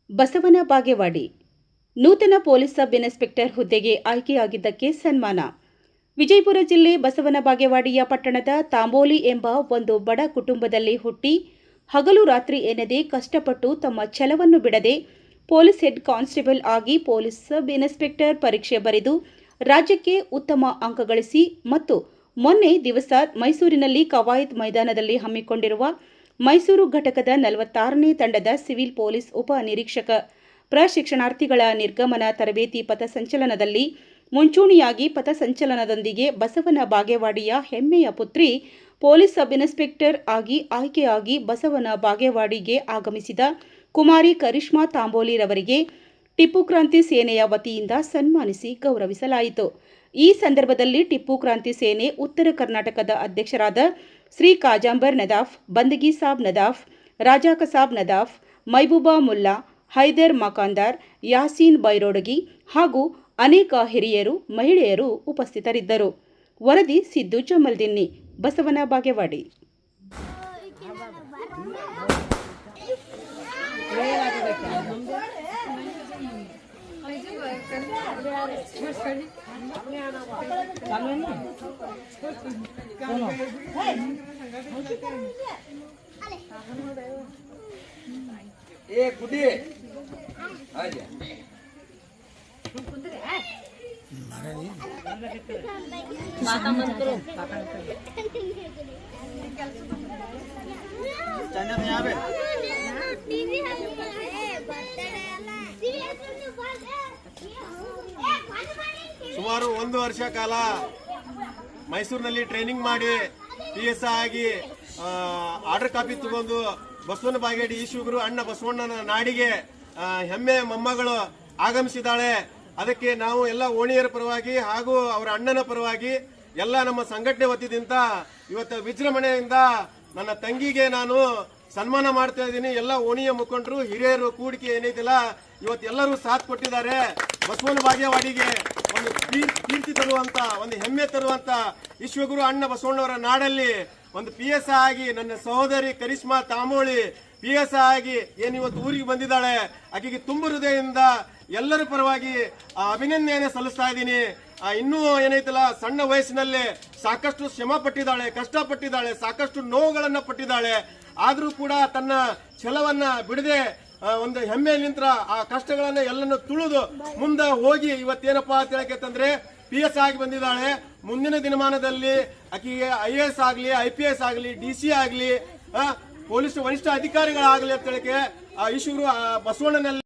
ಬಸವನ ಬಾಗೇವಾಡಿ ನೂತನ police sub inspector ಹುದ್ದೆಗೆ ಆಯ್ಕೆಯಾಗಿದ್ದಕ್ಕೆ ಸನ್ಮಾನ. ವಿಜಯಪುರ ಜಿಲ್ಲೆ ಬಸವನ ಬಾಗೇವಾಡಿಯ ಪಟ್ಟಣದ ತಾಂಬೋಲಿ ಎಂಬ ಒಂದು ಬಡ ಕುಟುಂಬದಲ್ಲಿ ಹುಟ್ಟಿ ಹಗಲು ರಾತ್ರಿ ಎನ್ನದೇ ಕಷ್ಟಪಟ್ಟು ತಮ್ಮ ಛಲವನ್ನು ಬಿಡದೆ ಪೊಲೀಸ್ ಹೆಡ್ ಕಾನ್ಸ್ಟೇಬಲ್ ಆಗಿ ಪೊಲೀಸ್ ಸಬ್ ಇನ್ಸ್ಪೆಕ್ಟರ್ ಪರೀಕ್ಷೆ ಬರೆದು ರಾಜ್ಯಕ್ಕೆ ಉತ್ತಮ ಅಂಕ ಗಳಿಸಿ ಮತ್ತು ಮೊನ್ನೆ ದಿವಸ ಮೈಸೂರಿನಲ್ಲಿ ಕವಾಯತ್ ಮೈದಾನದಲ್ಲಿ ಹಮ್ಮಿಕೊಂಡಿರುವ ಮೈಸೂರು ಘಟಕದ 46ನೇ ತಂಡದ ಸಿವಿಲ್ ಪೊಲೀಸ್ ಉಪ ನಿರೀಕ್ಷಕ ಪ್ರಶಿಕ್ಷಣಾರ್ಥಿಗಳ ನಿರ್ಗಮನ ತರಬೇತಿ ಪಥಸಂಚಲನದಲ್ಲಿ ಮುಂಚೂಣಿಯಾಗಿ ಪಥಸಂಚಲನದೊಂದಿಗೆ ಬಸವನ ಬಾಗೇವಾಡಿಯ ಹೆಮ್ಮೆಯ ಪುತ್ರಿ ಪೊಲೀಸ್ ಸಬ್ ಇನ್ಸ್ಪೆಕ್ಟರ್ ಆಗಿ ಆಯ್ಕೆಯಾಗಿ ಬಸವನ ಬಾಗೇವಾಡಿಗೆ ಆಗಮಿಸಿದ ಕುಮಾರಿ ಕರಿಷ್ಮಾ ತಾಂಬೋಲಿರವರಿಗೆ ಟಿಪ್ಪು ಕ್ರಾಂತಿ ಸೇನೆಯ ವತಿಯಿಂದ ಸನ್ಮಾನಿಸಿ ಗೌರವಿಸಲಾಯಿತು. ಈ ಸಂದರ್ಭದಲ್ಲಿ ಟಿಪ್ಪು ಕ್ರಾಂತಿ ಸೇನೆ ಉತ್ತರ ಕರ್ನಾಟಕದ ಅಧ್ಯಕ್ಷರಾದ ಶ್ರೀ ಕಾಜಂಬರ್ ನದಾಫ್, ಬಂದಗಿ ಸಾಬ್ ನದಾಫ್, ರಾಜಾ ಕಸಾಬ್ ನದಾಫ್, ಮೈಬೂಬಾ ಮುಲ್ಲಾ, ಹೈದರ್ ಮಕಾಂದಾರ್, ಯಾಸೀನ್ ಬೈರೋಡಗಿ ಹಾಗೂ ಅನೇಕ ಹಿರಿಯರು, ಮಹಿಳೆಯರು ಉಪಸ್ಥಿತರಿದ್ದರು. ವರದಿ ಸಿದ್ದು ಜಮಲ್ದಿನ್ನಿ, ಬಸವನ ಬಾಗೇವಾಡಿ. ಸುಮಾರು 1 ವರ್ಷ ಕಾಲ ಮೈಸೂರಿನಲ್ಲಿ ಟ್ರೈನಿಂಗ್ ಮಾಡಿ PSI ಆಗಿ ಆರ್ಡರ್ ಕಾಪಿ ತಗೊಂಡು ಬಸವನ ಬಾಗೇವಾಡಿ ಈಶ್ವಗುರು ಅಣ್ಣ ಬಸವಣ್ಣನ ನಾಡಿಗೆ ಹೆಮ್ಮೆ ಮೊಮ್ಮಗಳು ಆಗಮಿಸಿದ್ದಾಳೆ. ಅದಕ್ಕೆ ನಾವು ಎಲ್ಲ ಓಣಿಯರ ಪರವಾಗಿ ಹಾಗೂ ಅವರ ಅಣ್ಣನ ಪರವಾಗಿ ಎಲ್ಲ ನಮ್ಮ ಸಂಘಟನೆ ವತಿಯಿಂದ ಇವತ್ತು ವಿಜೃಂಭಣೆಯಿಂದ ನನ್ನ ತಂಗಿಗೆ ನಾನು ಸನ್ಮಾನ ಮಾಡ್ತಾ ಇದ್ದೀನಿ. ಎಲ್ಲ ಓಣಿಯ ಮುಖಂಡರು, ಹಿರಿಯರು ಕೂಡಿಕೆ ಏನೈತಿಲ್ಲ ಇವತ್ತೆಲ್ಲರೂ ಸಾಥ್ ಕೊಟ್ಟಿದ್ದಾರೆ. ಬಸವನ ಬಾಗೇವಾಡಿಗೆ ಒಂದು ಕೀರ್ತಿ ತರುವಂತ, ಒಂದು ಹೆಮ್ಮೆ ತರುವಂತ ವಿಶ್ವಗುರು ಅಣ್ಣ ಬಸವಣ್ಣವರ ನಾಡಲ್ಲಿ ಒಂದು PSI ಆಗಿ ನನ್ನ ಸಹೋದರಿ ಕರಿಷ್ಮಾ ತಾಂಬೋಳಿ PSI ಆಗಿ ಏನಿವತ್ತು ಊರಿಗೆ ಬಂದಿದ್ದಾಳೆ. ಆಕೆಗೆ ತುಂಬ ಹೃದಯದಿಂದ ಎಲ್ಲರ ಪರವಾಗಿ ಅಭಿನಂದನೆ ಸಲ್ಲಿಸ್ತಾ ಇದ್ದೀನಿ. ಇನ್ನೂ ಏನೈತಲ್ಲ ಸಣ್ಣ ವಯಸ್ಸಿನಲ್ಲಿ ಸಾಕಷ್ಟು ಶ್ರಮ ಪಟ್ಟಿದ್ದಾಳೆ, ಕಷ್ಟಪಟ್ಟಿದ್ದಾಳೆ, ಸಾಕಷ್ಟು ನೋವುಗಳನ್ನ ಪಟ್ಟಿದ್ದಾಳೆ. ಆದ್ರೂ ಕೂಡ ತನ್ನ ಛಲವನ್ನ ಬಿಡದೆ ಒಂದು ಹೆಮ್ಮೆಯಲ್ಲಿಂತ್ರ ಆ ಕಷ್ಟಗಳನ್ನ ಎಲ್ಲನ್ನು ತುಳಿದು ಮುಂದೆ ಹೋಗಿ ಇವತ್ತೇನಪ್ಪಾ ಅಂತ ಹೇಳಕಂದ್ರೆ PSI ಆಗಿ ಬಂದಿದ್ದಾಳೆ. ಮುಂದಿನ ದಿನಮಾನದಲ್ಲಿ ಆಕೆಗೆ IAS ಆಗಲಿ, IPS ಆಗಲಿ, DC ಆಗಲಿ, ಪೊಲೀಸ್ ವರಿಷ್ಠ ಅಧಿಕಾರಿಗಳಾಗಲಿ ಅಂತ ಹೇಳಕ್ಕೆ ಈಶ್ವರ ಬಸವಣ್ಣನಲ್ಲಿ